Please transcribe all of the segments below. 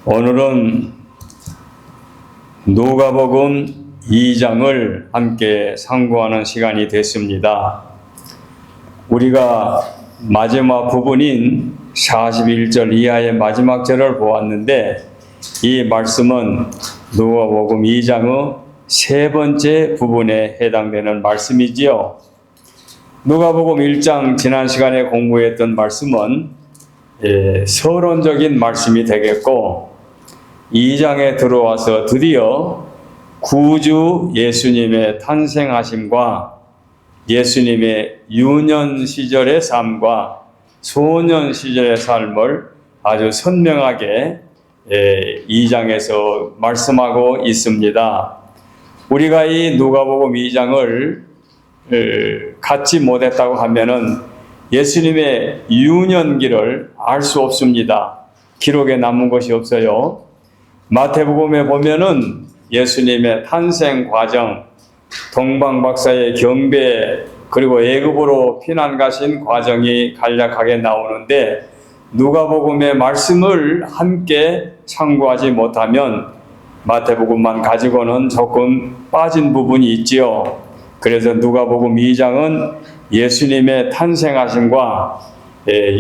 오늘은 누가복음 2장을 함께 상고하는 시간이 됐습니다. 우리가 마지막 부분인 41절 이하의 마지막 절을 보았는데, 이 말씀은 누가복음 2장의 세 번째 부분에 해당되는 말씀이지요. 누가복음 1장 지난 시간에 공부했던 말씀은 서론적인 말씀이 되겠고, 2장에 들어와서 드디어 구주 예수님의 탄생하심과 예수님의 유년 시절의 삶과 소년 시절의 삶을 아주 선명하게 2장에서 말씀하고 있습니다. 우리가 이 누가복음 2장을 갖지 못했다고 하면은 예수님의 유년기를 알 수 없습니다. 기록에 남은 것이 없어요. 마태복음에 보면은 예수님의 탄생 과정, 동방박사의 경배, 그리고 애굽으로 피난 가신 과정이 간략하게 나오는데, 누가복음의 말씀을 함께 참고하지 못하면 마태복음만 가지고는 조금 빠진 부분이 있지요. 그래서 누가복음 2장은 예수님의 탄생하심과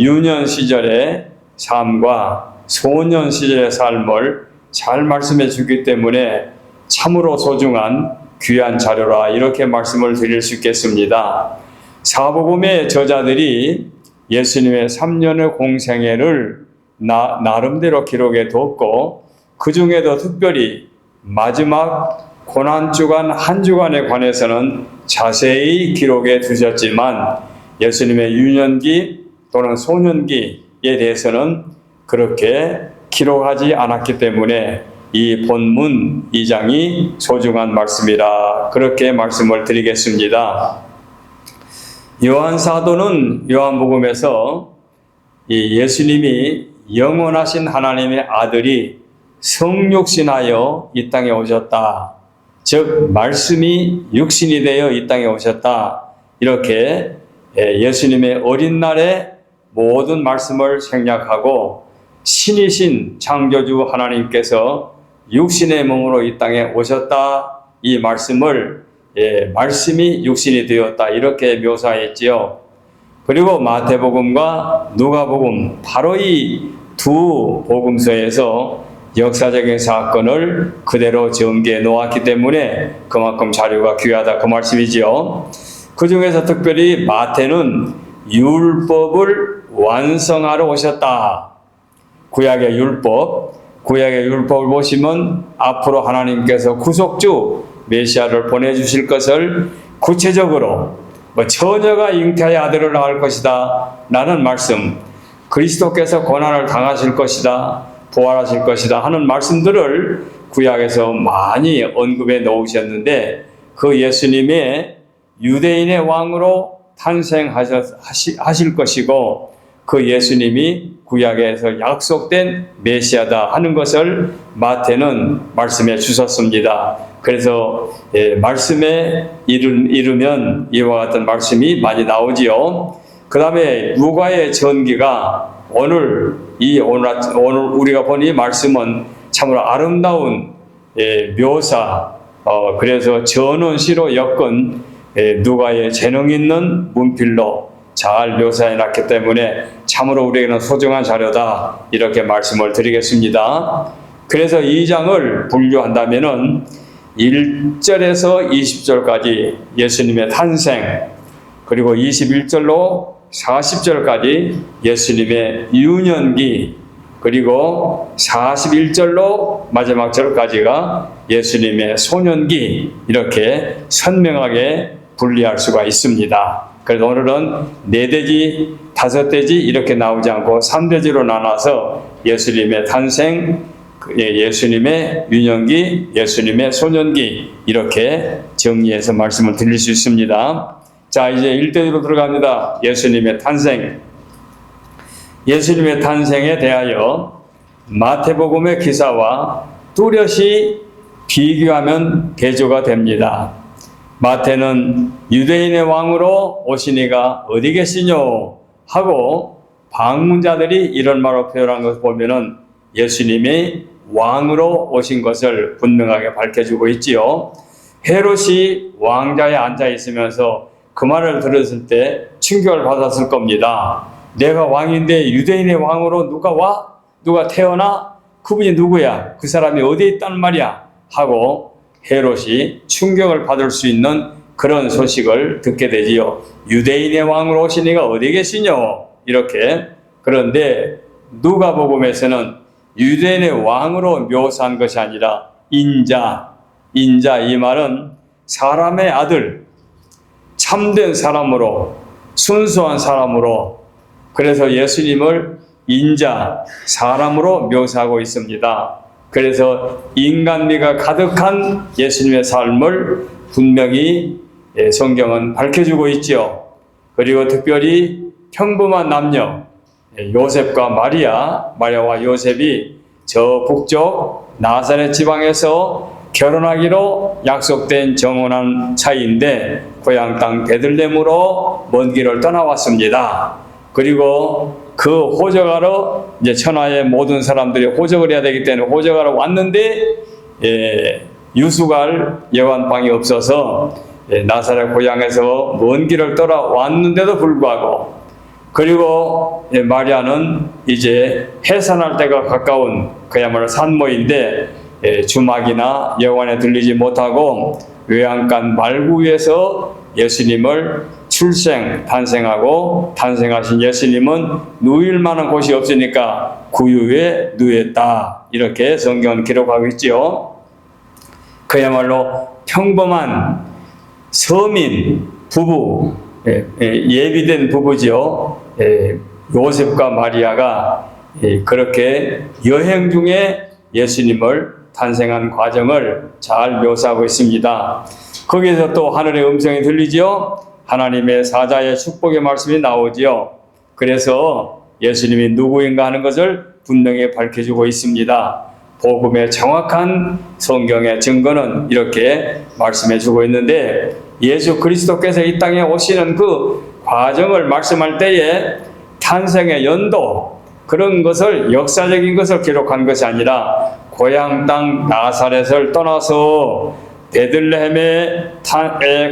유년 시절의 삶과 소년 시절의 삶을 잘 말씀해 주기 때문에 참으로 소중한 귀한 자료라, 이렇게 말씀을 드릴 수 있겠습니다. 사복음의 저자들이 예수님의 3년의 공생애를 나름대로 기록해 뒀고, 그 중에도 특별히 마지막 고난주간 한 주간에 관해서는 자세히 기록해 두셨지만, 예수님의 유년기 또는 소년기에 대해서는 그렇게 기록하지 않았기 때문에 이 본문 2장이 소중한 말씀이라, 그렇게 말씀을 드리겠습니다. 요한 사도는 요한복음에서 이 예수님이 영원하신 하나님의 아들이 성육신하여 이 땅에 오셨다, 즉 말씀이 육신이 되어 이 땅에 오셨다, 이렇게 예수님의 어린 날에 모든 말씀을 생략하고 신이신 창조주 하나님께서 육신의 몸으로 이 땅에 오셨다, 이 말씀을 말씀이 육신이 되었다, 이렇게 묘사했지요. 그리고 마태복음과 누가복음, 바로 이 두 복음서에서 역사적인 사건을 그대로 전개해 놓았기 때문에 그만큼 자료가 귀하다, 그 말씀이지요. 그 중에서 특별히 마태는 율법을 완성하러 오셨다. 구약의 율법을 보시면 앞으로 하나님께서 구속주 메시아를 보내주실 것을 구체적으로 처녀가 잉태하여 아들을 낳을 것이다 라는 말씀, 그리스도께서 고난을 당하실 것이다, 부활하실 것이다 하는 말씀들을 구약에서 많이 언급해 놓으셨는데, 그 예수님의 유대인의 왕으로 탄생하실 것이고, 그 예수님이 구약에서 약속된 메시아다 하는 것을 마태는 말씀해 주셨습니다. 그래서 말씀에 이르면 이와 같은 말씀이 많이 나오지요. 그 다음에 누가의 전기가 오늘 우리가 본 이 말씀은 참으로 아름다운 묘사, 그래서 전원시로 엮은 누가의 재능 있는 문필로 잘 묘사해 놨기 때문에 참으로 우리에게는 소중한 자료다, 이렇게 말씀을 드리겠습니다. 그래서 2장을 분류한다면은 1절에서 20절까지 예수님의 탄생, 그리고 21절로 40절까지 예수님의 유년기, 그리고 41절로 마지막 절까지가 예수님의 소년기, 이렇게 선명하게 분리할 수가 있습니다. 그래서 오늘은 4대지, 5대지 이렇게 나오지 않고 3대지로 나눠서 예수님의 탄생, 예수님의 유년기, 예수님의 소년기, 이렇게 정리해서 말씀을 드릴 수 있습니다. 자, 이제 1대지로 들어갑니다. 예수님의 탄생. 예수님의 탄생에 대하여 마태복음의 기사와 뚜렷이 비교하면 대조가 됩니다. 마태는 유대인의 왕으로 오시니가 어디 계시뇨 하고 방문자들이 이런 말로 표현한 것을 보면은 예수님이 왕으로 오신 것을 분명하게 밝혀주고 있지요. 헤롯이 왕자에 앉아 있으면서 그 말을 들었을 때 충격을 받았을 겁니다. 내가 왕인데 유대인의 왕으로 누가 와? 누가 태어나? 그분이 누구야? 그 사람이 어디에 있단 말이야? 하고 헤롯이 충격을 받을 수 있는 그런 소식을 듣게 되지요. 유대인의 왕으로 오신 이가 어디 계시뇨? 이렇게. 그런데 누가복음에서는 유대인의 왕으로 묘사한 것이 아니라 인자 이 말은 사람의 아들, 참된 사람으로, 순수한 사람으로, 그래서 예수님을 인자, 사람으로 묘사하고 있습니다. 그래서 인간미가 가득한 예수님의 삶을 분명히 성경은 밝혀주고 있죠. 그리고 특별히 평범한 남녀, 요셉과 마리아와 요셉이 저 북쪽 나사렛 지방에서 결혼하기로 약속된 정혼한 사이인데 고향 땅 베들레헴으로 먼 길을 떠나왔습니다. 그리고 그 호적하러 이제 천하의 모든 사람들이 호적을 해야 되기 때문에 호적하러 왔는데 유숙할 여관방이 없어서 나사렛 고향에서 먼 길을 떠나왔는데도 불구하고, 그리고 마리아는 이제 해산할 때가 가까운 그야말로 산모인데 주막이나 여관에 들리지 못하고 외양간 말구 위에서 예수님을 탄생하고 탄생하신 예수님은 누일 만한 곳이 없으니까 구유에 누웠다. 이렇게 성경은 기록하고 있지요. 그야말로 평범한 서민 부부, 예비된 부부지요. 요셉과 마리아가 그렇게 여행 중에 예수님을 탄생한 과정을 잘 묘사하고 있습니다. 거기에서 또 하늘의 음성이 들리지요. 하나님의 사자의 축복의 말씀이 나오지요. 그래서 예수님이 누구인가 하는 것을 분명히 밝혀주고 있습니다. 복음의 정확한 성경의 증거는 이렇게 말씀해주고 있는데, 예수 그리스도께서 이 땅에 오시는 그 과정을 말씀할 때에 탄생의 연도, 그런 것을 역사적인 것을 기록한 것이 아니라 고향 땅 나사렛을 떠나서 베들레헴에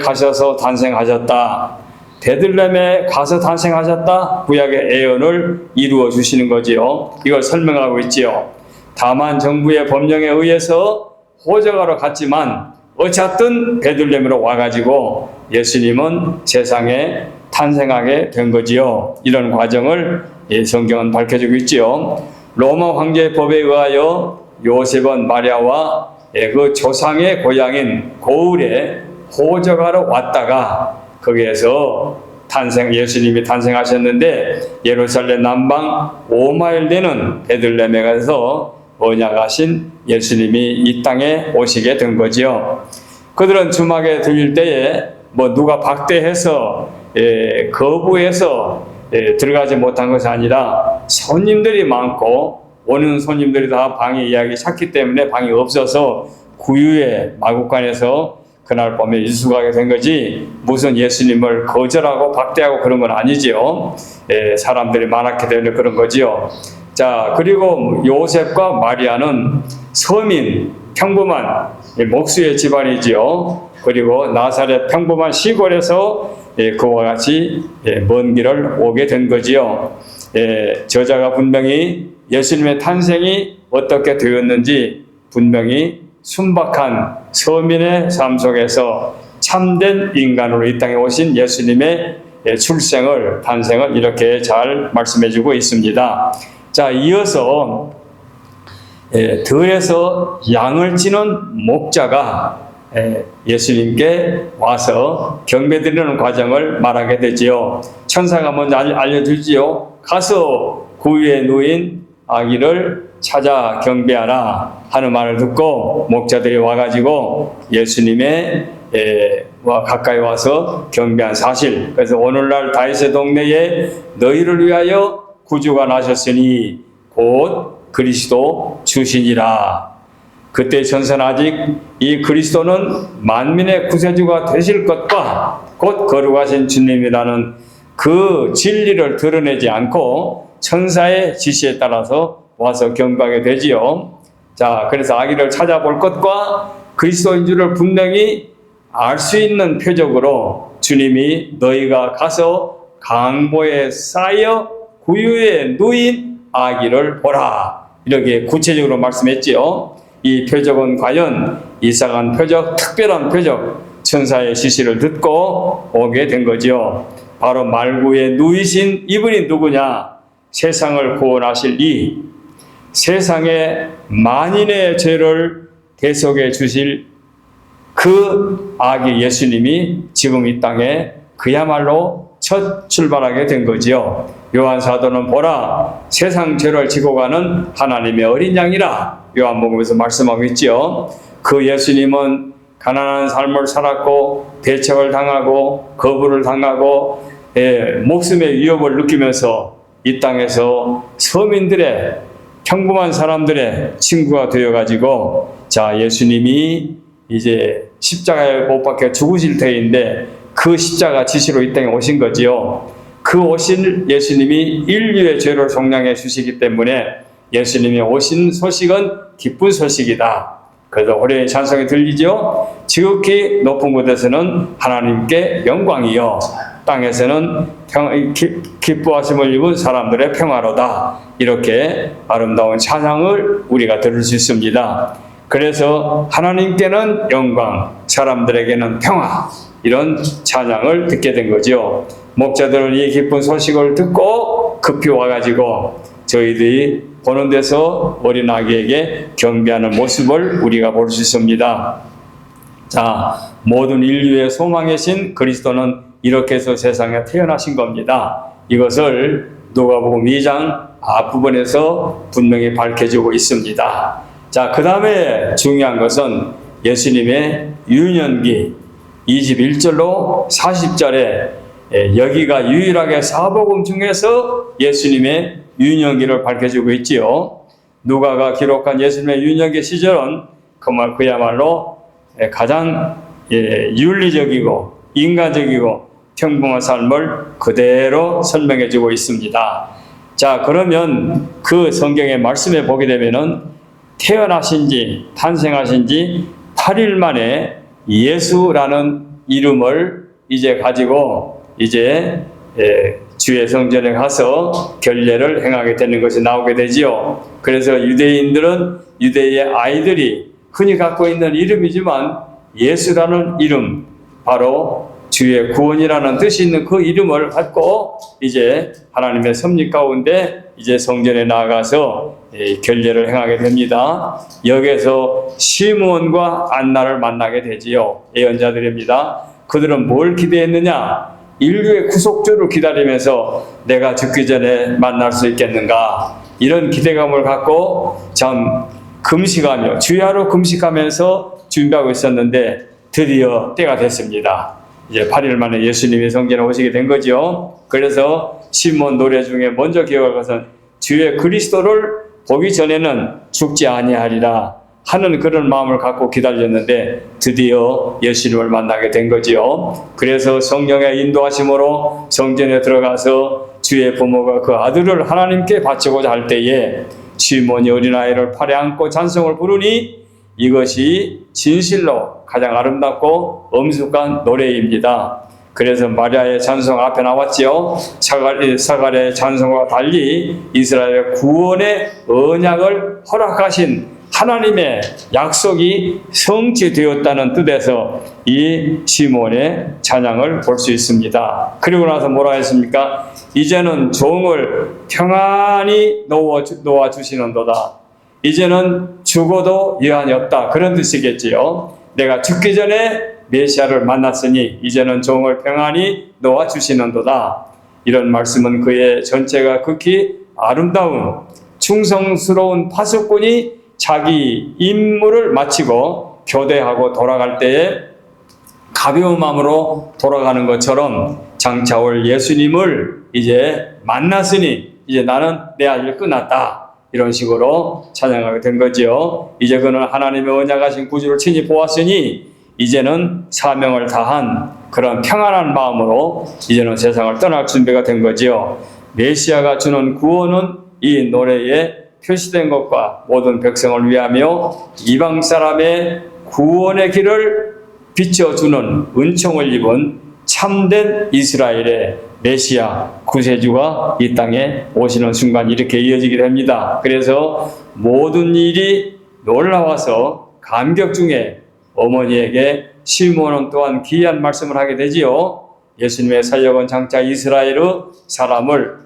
가셔서 탄생하셨다. 베들레헴에 가서 탄생하셨다. 구약의 예언을 이루어 주시는 거지요. 이걸 설명하고 있지요. 다만 정부의 법령에 의해서 호적하러 갔지만 어쨌든 베들레헴으로 와가지고 예수님은 세상에 탄생하게 된 거지요. 이런 과정을 성경은 밝혀주고 있지요. 로마 황제의 법에 의하여 요셉은 마리아와 그 조상의 고향인 고을에 호적하러 왔다가 거기에서 예수님이 탄생하셨는데 예루살렘 남방 5마일 되는 베들레헴에 가서 언약하신 예수님이 이 땅에 오시게 된 거지요. 그들은 주막에 들릴 때에 누가 박대해서 거부해서 들어가지 못한 것이 아니라 손님들이 많고 오는 손님들이 다 방이 예약이 찼기 때문에 방이 없어서 구유의 마구간에서 그날 밤에 유숙하게 된 거지, 무슨 예수님을 거절하고 박대하고 그런 건 아니지요. 사람들이 많았기 때문에 그런 거지요. 자, 그리고 요셉과 마리아는 서민, 평범한 목수의 집안이지요. 그리고 나사렛 평범한 시골에서 그와 같이 먼 길을 오게 된 거지요. 저자가 분명히 예수님의 탄생이 어떻게 되었는지 분명히 순박한 서민의 삶 속에서 참된 인간으로 이 땅에 오신 예수님의 탄생을 이렇게 잘 말씀해주고 있습니다. 자, 이어서 들에서 양을 치는 목자가 예수님께 와서 경배드리는 과정을 말하게 되지요. 천사가 먼저 알려주지요. 가서 구유에 누인 아기를 찾아 경배하라 하는 말을 듣고 목자들이 와가지고 예수님의 가까이 와서 경배한 사실. 그래서 오늘날 다윗의 동네에 너희를 위하여 구주가 나셨으니 곧 그리스도 주시니라. 그때 전선 아직 이 그리스도는 만민의 구세주가 되실 것과 곧 거룩하신 주님이라는 그 진리를 드러내지 않고 천사의 지시에 따라서 와서 경배하게 되지요. 자, 그래서 아기를 찾아볼 것과 그리스도인 줄을 분명히 알 수 있는 표적으로 주님이 너희가 가서 강보에 쌓여 구유에 누인 아기를 보라, 이렇게 구체적으로 말씀했지요. 이 표적은 과연 이상한 표적, 특별한 표적, 천사의 지시를 듣고 오게 된 거죠. 바로 말구에 누이신 이분이 누구냐? 세상을 구원하실 이 세상의 만인의 죄를 대속해 주실 그 아기 예수님이 지금 이 땅에 그야말로 첫 출발하게 된 거지요. 요한 사도는 보라, 세상 죄를 지고 가는 하나님의 어린 양이라 요한복음에서 말씀하고 있지요. 그 예수님은 가난한 삶을 살았고 배척을 당하고 거부를 당하고 목숨의 위협을 느끼면서 이 땅에서 서민들의 평범한 사람들의 친구가 되어가지고, 자, 예수님이 이제 십자가에 못 박혀 죽으실 터인데 그 십자가 지시로 이 땅에 오신 거지요. 그 오신 예수님이 인류의 죄를 속량해 주시기 때문에 예수님이 오신 소식은 기쁜 소식이다. 그래서 호련히 찬송이 들리죠. 지극히 높은 곳에서는 하나님께 영광이요, 땅에서는 기뻐하심을 입은 사람들의 평화로다. 이렇게 아름다운 찬양을 우리가 들을 수 있습니다. 그래서 하나님께는 영광, 사람들에게는 평화, 이런 찬양을 듣게 된 거죠. 목자들은 이 기쁜 소식을 듣고 급히 와가지고 저희들이 보는 데서 어린 아기에게 경배하는 모습을 우리가 볼 수 있습니다. 자, 모든 인류의 소망이신 그리스도는 이렇게 해서 세상에 태어나신 겁니다. 이것을 누가복음 2장 앞부분에서 분명히 밝혀지고 있습니다. 자, 그 다음에 중요한 것은 예수님의 유년기 21절로 40절에 여기가 유일하게 사복음 중에서 예수님의 유년기를 밝혀주고 있지요. 누가가 기록한 예수님의 유년기 시절은 그야말로 가장 윤리적이고 인간적이고 평범한 삶을 그대로 설명해주고 있습니다. 자, 그러면 그 성경의 말씀에 보게 되면은 태어나신 지, 탄생하신 지 8일 만에 예수라는 이름을 이제 가지고 이제 주의 성전에 가서 결례를 행하게 되는 것이 나오게 되지요. 그래서 유대인들은 유대의 아이들이 흔히 갖고 있는 이름이지만 예수라는 이름, 바로 주의 구원이라는 뜻이 있는 그 이름을 갖고 이제 하나님의 섭리 가운데 이제 성전에 나아가서 결례를 행하게 됩니다. 여기에서 시므온과 안나를 만나게 되지요. 예언자들입니다. 그들은 뭘 기대했느냐? 인류의 구속주를 기다리면서 내가 죽기 전에 만날 수 있겠는가? 이런 기대감을 갖고 참 금식하며 주야로 금식하면서 준비하고 있었는데 드디어 때가 됐습니다. 이제 8일 만에 예수님이 성전에 오시게 된 거죠. 그래서 시몬 노래 중에 먼저 기억할 것은 주의 그리스도를 보기 전에는 죽지 아니하리라 하는 그런 마음을 갖고 기다렸는데 드디어 예수님을 만나게 된 거지요. 그래서 성령의 인도하심으로 성전에 들어가서 주의 부모가 그 아들을 하나님께 바치고자 할 때에 시몬이 어린아이를 팔에 안고 찬송을 부르니 이것이 진실로 가장 아름답고 엄숙한 노래입니다. 그래서 마리아의 찬송 앞에 나왔지요. 사갈의 찬송과 달리 이스라엘의 구원의 언약을 허락하신 하나님의 약속이 성취되었다는 뜻에서 이 시몬의 찬양을 볼 수 있습니다. 그리고 나서 뭐라 했습니까? 이제는 종을 평안히 놓아 주시는도다. 이제는 죽어도 여한이 없다. 그런 뜻이겠지요. 내가 죽기 전에 메시아를 만났으니 이제는 종을 평안히 놓아 주시는도다. 이런 말씀은 그의 전체가 극히 아름다운 충성스러운 파수꾼이 자기 임무를 마치고 교대하고 돌아갈 때에 가벼운 마음으로 돌아가는 것처럼 장차 올 예수님을 이제 만났으니 이제 나는 내 할 일 끝났다. 이런 식으로 찬양하게 된 거지요. 이제 그는 하나님의 언약하신 구주를 친히 보았으니 이제는 사명을 다한 그런 평안한 마음으로 이제는 세상을 떠날 준비가 된 거지요. 메시아가 주는 구원은 이 노래의 표시된 것과 모든 백성을 위하며 이방 사람의 구원의 길을 비춰주는 은총을 입은 참된 이스라엘의 메시아 구세주가 이 땅에 오시는 순간 이렇게 이어지게 됩니다. 그래서 모든 일이 놀라워서 감격 중에 어머니에게 시몬은 또한 귀한 말씀을 하게 되지요. 예수님의 사역은 장차 이스라엘의 사람을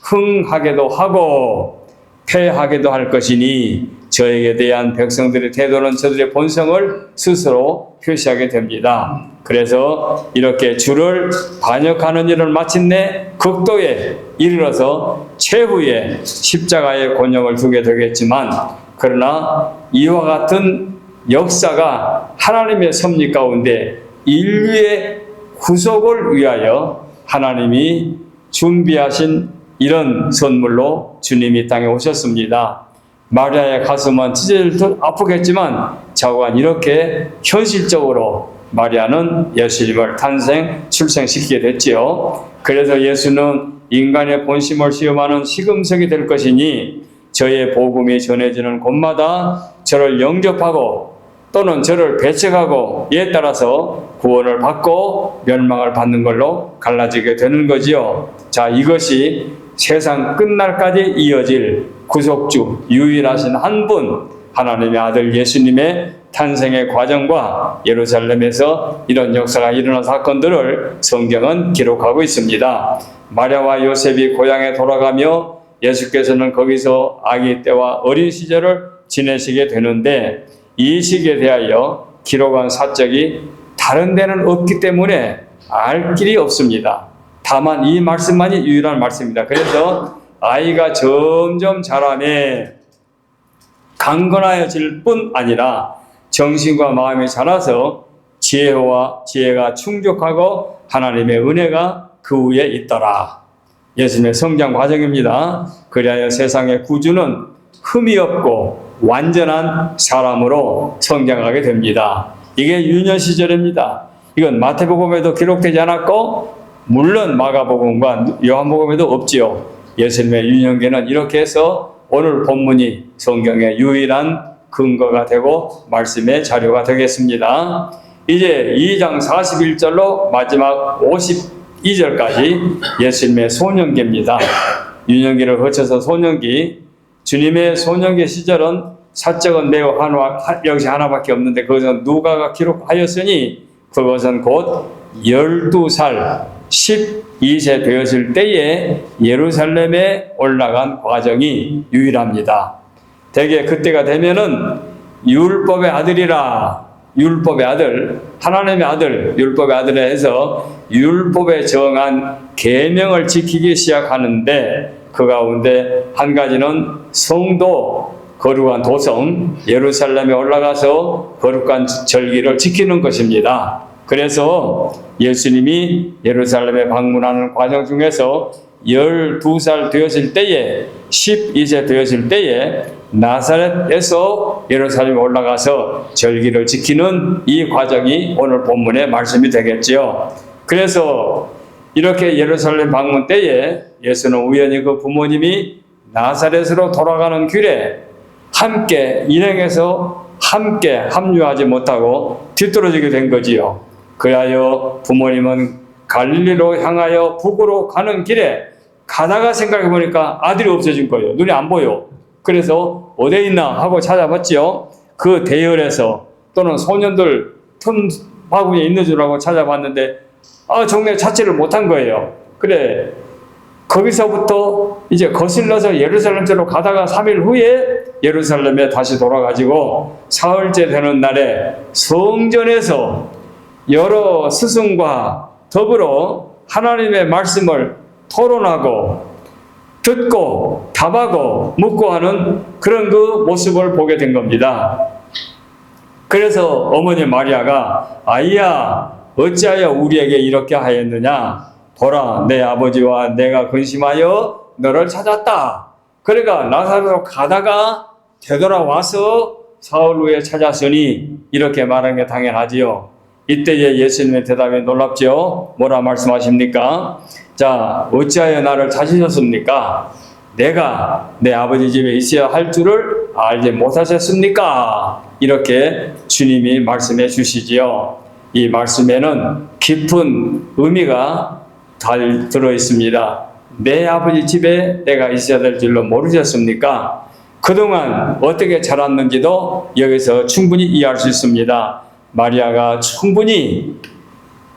흥하게도 하고 패하게도 할 것이니 저에게 대한 백성들의 태도는 저들의 본성을 스스로 표시하게 됩니다. 그래서 이렇게 주를 반역하는 일을 마침내 극도에 이르러서 최후의 십자가의 곤욕을 두게 되겠지만, 그러나 이와 같은 역사가 하나님의 섭리 가운데 인류의 구속을 위하여 하나님이 준비하신 이런 선물로 주님이 땅에 오셨습니다. 마리아의 가슴은 찢어질 아프겠지만 자고한 이렇게 현실적으로 마리아는 예수님을 출생시키게 됐지요. 그래서 예수는 인간의 본심을 시험하는 시금석이 될 것이니 저의 복음이 전해지는 곳마다 저를 영접하고 또는 저를 배척하고 이에 따라서 구원을 받고 멸망을 받는 걸로 갈라지게 되는 거지요. 자, 이것이 세상 끝날까지 이어질 구속주 유일하신 한 분 하나님의 아들 예수님의 탄생의 과정과 예루살렘에서 이런 역사가 일어난 사건들을 성경은 기록하고 있습니다. 마리아와 요셉이 고향에 돌아가며 예수께서는 거기서 아기 때와 어린 시절을 지내시게 되는데, 이 시기에 대하여 기록한 사적이 다른 데는 없기 때문에 알 길이 없습니다. 다만 이 말씀만이 유일한 말씀입니다. 그래서 아이가 점점 자라매 강건하여질 뿐 아니라 정신과 마음이 자라서 지혜가 충족하고 하나님의 은혜가 그 위에 있더라. 예수님의 성장 과정입니다. 그리하여 세상의 구주는 흠이 없고 완전한 사람으로 성장하게 됩니다. 이게 유년 시절입니다. 이건 마태복음에도 기록되지 않았고 물론 마가복음과 요한복음에도 없지요. 예수님의 유년기는 이렇게 해서 오늘 본문이 성경의 유일한 근거가 되고 말씀의 자료가 되겠습니다. 이제 2장 41절로 마지막 52절까지 예수님의 소년기입니다. 유년기를 거쳐서 소년기, 주님의 소년기 시절은 사적은 매우 역시 하나밖에 없는데 그것은 누가가 기록하였으니 그것은 곧 12살 12세 되었을 때에 예루살렘에 올라간 과정이 유일합니다. 대개 그때가 되면은 율법의 아들이라, 율법의 아들, 하나님의 아들, 율법의 아들에 해서 율법에 정한 계명을 지키기 시작하는데, 그 가운데 한 가지는 성도 거룩한 도성 예루살렘에 올라가서 거룩한 절기를 지키는 것입니다. 그래서 예수님이 예루살렘에 방문하는 과정 중에서 12살 되었을 때에 12세 되었을 때에 나사렛에서 예루살렘에 올라가서 절기를 지키는 이 과정이 오늘 본문의 말씀이 되겠지요. 그래서 이렇게 예루살렘 방문 때에 예수는 우연히 그 부모님이 나사렛으로 돌아가는 길에 함께 일행해서 함께 합류하지 못하고 뒤떨어지게 된 거지요. 그리하여 부모님은 갈릴리로 향하여 북으로 가는 길에 가다가 생각해 보니까 아들이 없어진 거예요. 눈이 안 보여. 그래서 어디 있나 하고 찾아봤지요. 그 대열에서 또는 소년들 틈 바구니에 있는 줄 알고 찾아봤는데 정말 찾지를 못한 거예요. 그래 거기서부터 이제 거슬러서 예루살렘 쪽으로 가다가 3일 후에 예루살렘에 다시 돌아가지고 사흘째 되는 날에 성전에서 여러 스승과 더불어 하나님의 말씀을 토론하고 듣고 답하고 묻고 하는 그런 그 모습을 보게 된 겁니다. 그래서 어머니 마리아가 아이야 어찌하여 우리에게 이렇게 하였느냐, 보라 내 아버지와 내가 근심하여 너를 찾았다. 그러니까 나사렛으로 가다가 되돌아와서 사흘 후에 찾았으니 이렇게 말하는 게 당연하지요. 이때에 예수님의 대답이 놀랍지요. 뭐라 말씀하십니까? 자, 어찌하여 나를 찾으셨습니까? 내가 내 아버지 집에 있어야 할 줄을 알지 못하셨습니까? 이렇게 주님이 말씀해 주시지요. 이 말씀에는 깊은 의미가 잘 들어 있습니다. 내 아버지 집에 내가 있어야 될 줄로 모르셨습니까? 그동안 어떻게 자랐는지도 여기서 충분히 이해할 수 있습니다. 마리아가 충분히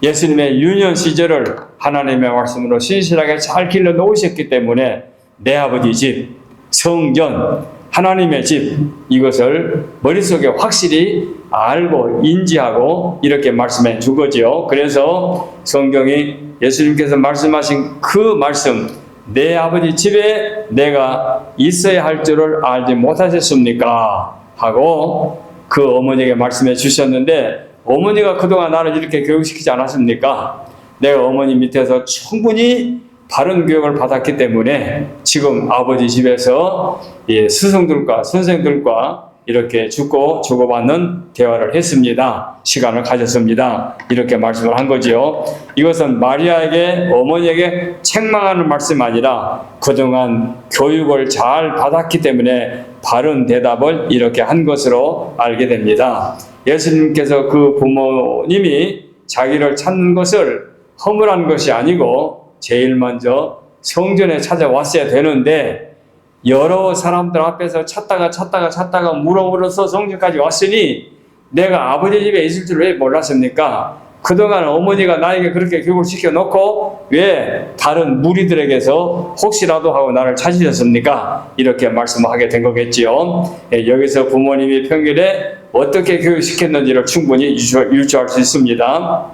예수님의 유년 시절을 하나님의 말씀으로 신실하게 잘 길러 놓으셨기 때문에 내 아버지 집, 성전, 하나님의 집, 이것을 머릿속에 확실히 알고 인지하고 이렇게 말씀해 준 거죠. 그래서 성경이 예수님께서 말씀하신 그 말씀, 내 아버지 집에 내가 있어야 할 줄을 알지 못하셨습니까? 하고 그 어머니에게 말씀해 주셨는데, 어머니가 그동안 나를 이렇게 교육시키지 않았습니까? 내가 어머니 밑에서 충분히 바른 교육을 받았기 때문에 지금 아버지 집에서 스승들과 선생들과 이렇게 죽고 주고받는 대화를 했습니다. 시간을 가졌습니다. 이렇게 말씀을 한 거지요. 이것은 마리아에게, 어머니에게 책망하는 말씀이 아니라 그동안 교육을 잘 받았기 때문에 바른 대답을 이렇게 한 것으로 알게 됩니다. 예수님께서 그 부모님이 자기를 찾는 것을 허물한 것이 아니고 제일 먼저 성전에 찾아왔어야 되는데, 여러 사람들 앞에서 찾다가 물어물어서 성전까지 왔으니 내가 아버지 집에 있을 줄 왜 몰랐습니까? 그동안 어머니가 나에게 그렇게 교육을 시켜놓고 왜 다른 무리들에게서 혹시라도 하고 나를 찾으셨습니까? 이렇게 말씀하게 된 거겠지요. 여기서 부모님이 평일에 어떻게 교육시켰는지를 충분히 유추할 수 있습니다.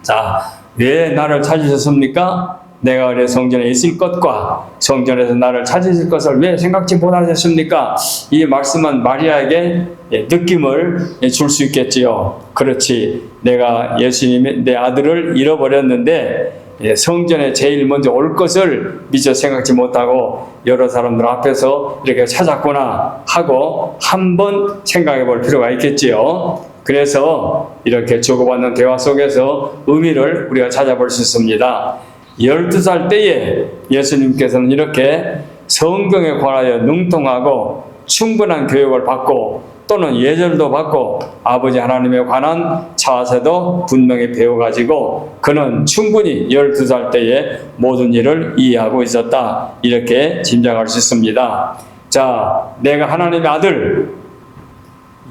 자, 왜 나를 찾으셨습니까? 내가 그래 성전에 있을 것과 성전에서 나를 찾으실 것을 왜 생각지 못하셨습니까? 이 말씀은 마리아에게 느낌을 줄 수 있겠지요. 그렇지, 내가 예수님의 내 아들을 잃어버렸는데 성전에 제일 먼저 올 것을 미처 생각지 못하고 여러 사람들 앞에서 이렇게 찾았구나 하고 한번 생각해 볼 필요가 있겠지요. 그래서 이렇게 주고받는 대화 속에서 의미를 우리가 찾아볼 수 있습니다. 12살 때에 예수님께서는 이렇게 성경에 관하여 능통하고 충분한 교육을 받고 또는 예절도 받고 아버지 하나님에 관한 자세도 분명히 배워가지고 그는 충분히 12살 때에 모든 일을 이해하고 있었다. 이렇게 짐작할 수 있습니다. 자, 내가 하나님의 아들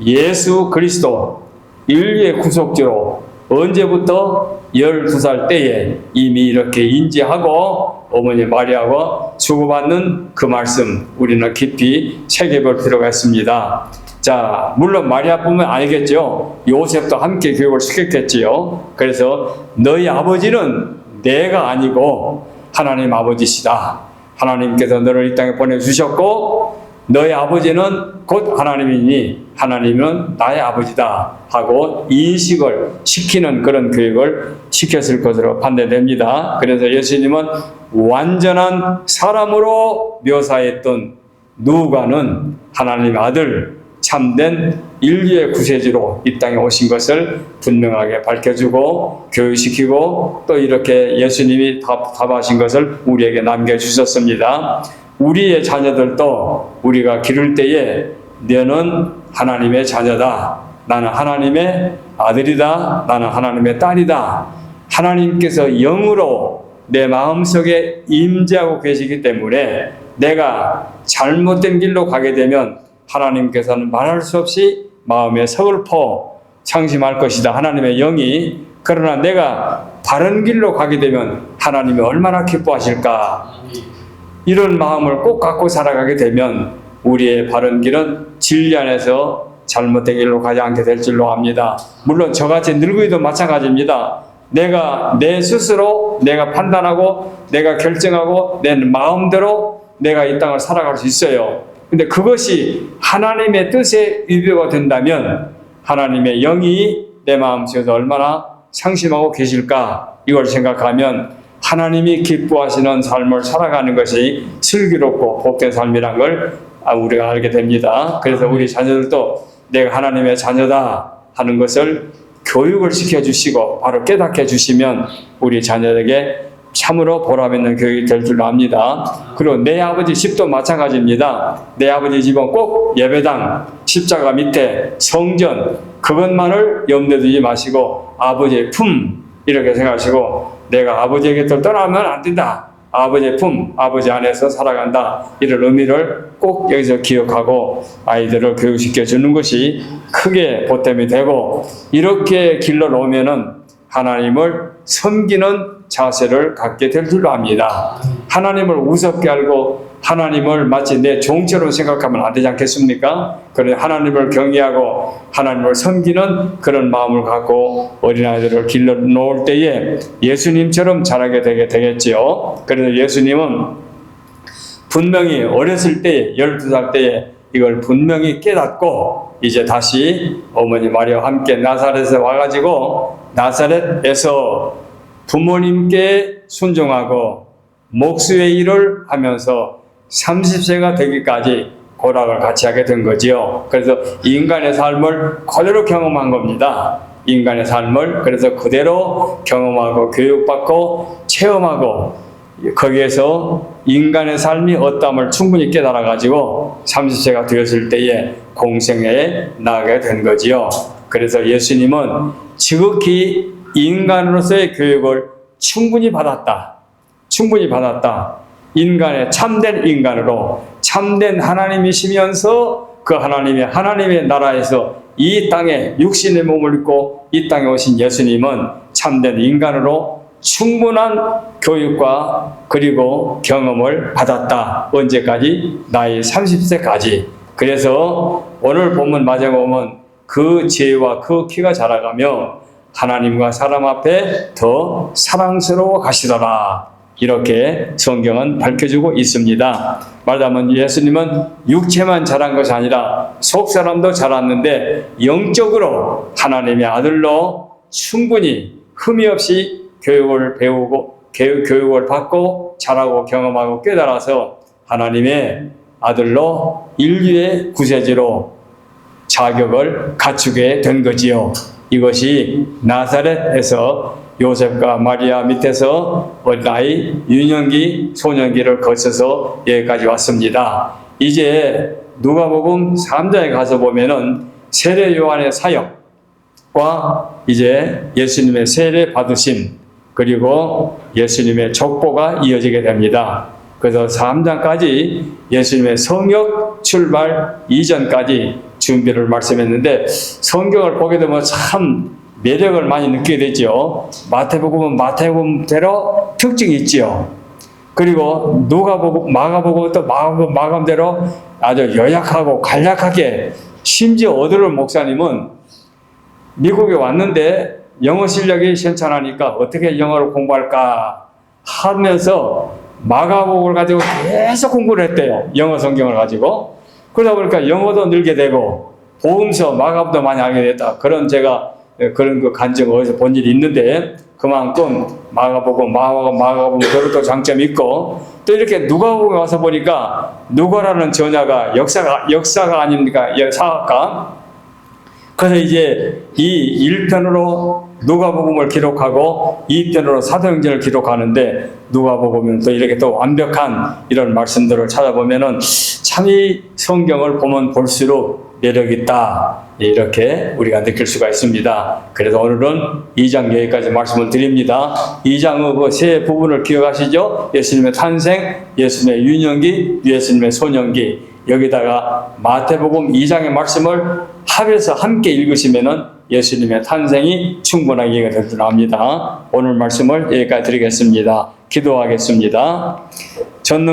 예수 그리스도 인류의 구속주로 언제부터 12살 때에 이미 이렇게 인지하고 어머니 마리아와 주고받는 그 말씀 우리는 깊이 새겨볼 필요가 있습니다. 자, 물론 마리아뿐만 아니겠죠. 요셉도 함께 교육을 시켰겠지요. 그래서 너희 아버지는 내가 아니고 하나님 아버지시다. 하나님께서 너를 이 땅에 보내주셨고 너희 아버지는 곧 하나님이니 하나님은 나의 아버지다 하고 인식을 시키는 그런 교육을 시켰을 것으로 판단됩니다. 그래서 예수님은 완전한 사람으로 묘사했던 누가는 하나님의 아들 참된 인류의 구세주로 이 땅에 오신 것을 분명하게 밝혀주고 교육시키고 또 이렇게 예수님이 답하신 것을 우리에게 남겨주셨습니다. 우리의 자녀들도 우리가 기를 때에 너는 하나님의 자녀다. 나는 하나님의 아들이다. 나는 하나님의 딸이다. 하나님께서 영으로 내 마음속에 임재하고 계시기 때문에 내가 잘못된 길로 가게 되면 하나님께서는 말할 수 없이 마음에 서글퍼 상심할 것이다. 하나님의 영이. 그러나 내가 바른 길로 가게 되면 하나님이 얼마나 기뻐하실까. 이런 마음을 꼭 갖고 살아가게 되면 우리의 바른 길은 진리 안에서 잘못된 길로 가지 않게 될 줄로 압니다. 물론 저같이 늙은이도 마찬가지입니다. 내가 내 스스로 내가 판단하고 내가 결정하고 내 마음대로 내가 이 땅을 살아갈 수 있어요. 근데 그것이 하나님의 뜻에 위배가 된다면 하나님의 영이 내 마음속에서 얼마나 상심하고 계실까 이걸 생각하면 하나님이 기뻐하시는 삶을 살아가는 것이 슬기롭고 복된 삶이란 걸 우리가 알게 됩니다. 그래서 우리 자녀들도 내가 하나님의 자녀다 하는 것을 교육을 시켜주시고 바로 깨닫게 해주시면 우리 자녀에게 참으로 보람있는 교육이 될 줄 압니다. 그리고 내 아버지 집도 마찬가지입니다. 내 아버지 집은 꼭 예배당, 십자가 밑에 성전, 그것만을 염두에 두지 마시고 아버지의 품 이렇게 생각하시고 내가 아버지의 곁을 떠나면 안 된다. 아버지의 품, 아버지 안에서 살아간다. 이런 의미를 꼭 여기서 기억하고 아이들을 교육시켜 주는 것이 크게 보탬이 되고 이렇게 길러놓으면은 하나님을 섬기는 자세를 갖게 될 줄로 압니다. 하나님을 우습게 알고 하나님을 마치 내 종처럼 생각하면 안 되지 않겠습니까? 그래 하나님을 경외하고 하나님을 섬기는 그런 마음을 갖고 어린아이들을 길러 놓을 때에 예수님처럼 자라게 되겠지요. 그래서 예수님은 분명히 어렸을 때 12살 때에 이걸 분명히 깨닫고 이제 다시 어머니 마리아와 함께 나사렛에 와가지고 나사렛에서 부모님께 순종하고 목수의 일을 하면서 30세가 되기까지 고락을 같이 하게 된 거지요. 그래서 인간의 삶을 그대로 경험한 겁니다. 인간의 삶을 그래서 그대로 경험하고 교육받고 체험하고 거기에서 인간의 삶이 어떠함을 충분히 깨달아가지고 30세가 되었을 때에 공생애에 나가게 된 거지요. 그래서 예수님은 지극히 인간으로서의 교육을 충분히 받았다. 인간의 참된 인간으로 참된 하나님이시면서 그 하나님의 나라에서 이 땅에 육신의 몸을 입고 이 땅에 오신 예수님은 참된 인간으로 충분한 교육과 그리고 경험을 받았다. 언제까지? 나이 30세까지. 그래서 오늘 본문 마지막에 보면 그 지혜와 그 키가 자라가며 하나님과 사람 앞에 더 사랑스러워 가시더라. 이렇게 성경은 밝혀주고 있습니다. 말하자면 예수님은 육체만 자란 것이 아니라 속사람도 자랐는데 영적으로 하나님의 아들로 충분히 흠이 없이 교육을 배우고 교육을 받고 자라고 경험하고 깨달아서 하나님의 아들로 인류의 구세주로 자격을 갖추게 된 거지요. 이것이 나사렛에서 요셉과 마리아 밑에서 어린아이, 유년기, 소년기를 거쳐서 여기까지 왔습니다. 이제 누가복음 3장에 가서 보면은 세례 요한의 사역과 이제 예수님의 세례 받으심 그리고 예수님의 족보가 이어지게 됩니다. 그래서 3장까지 예수님의 성역 출발 이전까지 준비를 말씀했는데 성경을 보게 되면 참 매력을 많이 느끼게 되죠. 마태복음은 마태복음대로 특징이 있지요. 그리고 누가복음, 마가복음은 또 마감대로 아주 요약하고 간략하게 심지어 어드론 목사님은 미국에 왔는데 영어 실력이 현찮으니까 어떻게 영어를 공부할까 하면서 마가복음을 가지고 계속 공부를 했대요. 영어 성경을 가지고. 그러다 보니까 영어도 늘게 되고 복음서, 마가복음도 많이 알게 됐다. 제가 그런 그 간증을 어디서 본 일이 있는데 그만큼 마가복음 그것도 장점이 있고 또 이렇게 누가복음에 와서 보니까 누가라는 저자가 역사가 아닙니까? 사학가. 그래서 이제 이 1편으로 누가복음을 기록하고 2편으로 사도행전을 기록하는데 누가복음은 또 이렇게 또 완벽한 이런 말씀들을 찾아보면은 참 이 성경을 보면 볼수록 매력 있다. 이렇게 우리가 느낄 수가 있습니다. 그래서 오늘은 2장 여기까지 말씀을 드립니다. 2장의 그 세 부분을 기억하시죠? 예수님의 탄생, 예수님의 유년기, 예수님의 소년기. 여기다가 마태복음 2장의 말씀을 합해서 함께 읽으시면은 예수님의 탄생이 충분하게 이해가 될 줄 압니다. 오늘 말씀을 여기까지 드리겠습니다. 기도하겠습니다. 전능